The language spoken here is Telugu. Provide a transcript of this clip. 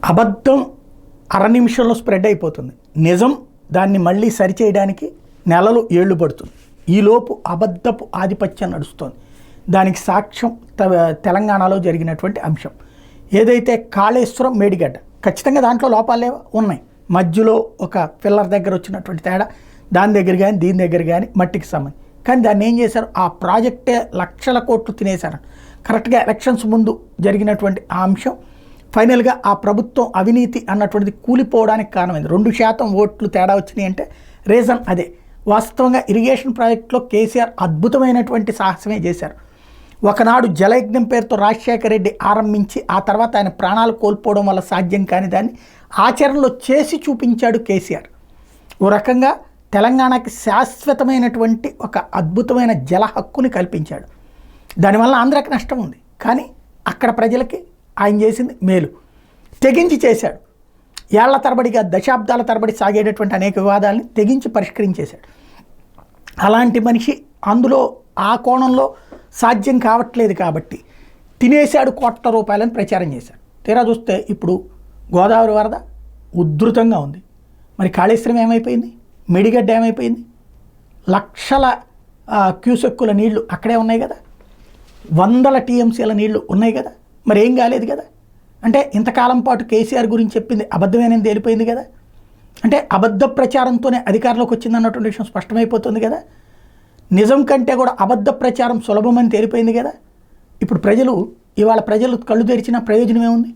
అబద్ధం అర నిమిషంలో స్ప్రెడ్ అయిపోతుంది. నిజం దాన్ని మళ్ళీ సరిచేయడానికి నెలలు ఏళ్ళు పడుతుంది. ఈలోపు అబద్ధపు ఆధిపత్యం నడుస్తోంది. దానికి సాక్ష్యం తెలంగాణలో జరిగినటువంటి అంశం. ఏదైతే కాళేశ్వరం మేడిగడ్డ, ఖచ్చితంగా దాంట్లో లోపాలే ఉన్నాయి. మధ్యలో ఒక పిల్లర్ దగ్గర వచ్చినటువంటి తేడా, దాని దగ్గర కానీ దీని దగ్గర కానీ మట్టికి సంబంధించి. కానీ దాన్ని ఏం చేశారు, ఆ ప్రాజెక్టే లక్షల కోట్లు తినేశారు. కరెక్ట్గా ఎలక్షన్స్ ముందు జరిగినటువంటి ఆ అంశం ఫైనల్గా ఆ ప్రభుత్వం అవినీతి అన్నటువంటిది కూలిపోవడానికి కారణమైంది. 2% ఓట్లు తేడా వచ్చినాయి అంటే రీజన్ అదే. వాస్తవంగా ఇరిగేషన్ ప్రాజెక్టులో కేసీఆర్ అద్భుతమైనటువంటి సాహసమే చేశారు. ఒకనాడు జలయజ్ఞం పేరుతో రాజశేఖర రెడ్డి ఆరంభించి ఆ తర్వాత ఆయన ప్రాణాలు కోల్పోవడం వల్ల సాధ్యం కాని దాన్ని ఆచరణలో చేసి చూపించాడు కేసీఆర్. ఓ రకంగా తెలంగాణకి శాశ్వతమైనటువంటి ఒక అద్భుతమైన జల హక్కుని కల్పించాడు. దానివల్ల ఆంధ్రాకి నష్టం ఉంది, కానీ అక్కడ ప్రజలకి ఆయన చేసింది మేలు. తెగించి చేశాడు. ఏళ్ల తరబడిగా దశాబ్దాల తరబడి సాగేటటువంటి అనేక వివాదాలని తెగించి పరిష్కరించేశాడు. అలాంటి మనిషి అందులో ఆ కోణంలో సాధ్యం కావట్లేదు కాబట్టి తినేశాడు కోట్ల రూపాయలని ప్రచారం చేశాడు. తీరా చూస్తే ఇప్పుడు గోదావరి వరద ఉధృతంగా ఉంది. మరి కాళేశ్వరం ఏమైపోయింది, మేడిగడ్డ ఏమైపోయింది, లక్షల క్యూసెక్కుల నీళ్లు అక్కడే ఉన్నాయి కదా, వందల టీఎంసీల నీళ్లు ఉన్నాయి కదా, మరి ఏం కాలేదు కదా. అంటే ఇంతకాలం పాటు కేసీఆర్ గురించి చెప్పింది అబద్ధమేనని తేలిపోయింది కదా. అంటే అబద్ధ ప్రచారంతోనే అధికారంలోకి వచ్చింది అన్నటువంటి విషయం స్పష్టమైపోతుంది కదా. నిజం కంటే కూడా అబద్ధ ప్రచారం సులభమని తేలిపోయింది కదా. ఇప్పుడు ఇవాళ ప్రజలు కళ్ళు తెరిచిన ప్రయోజనం ఏముంది?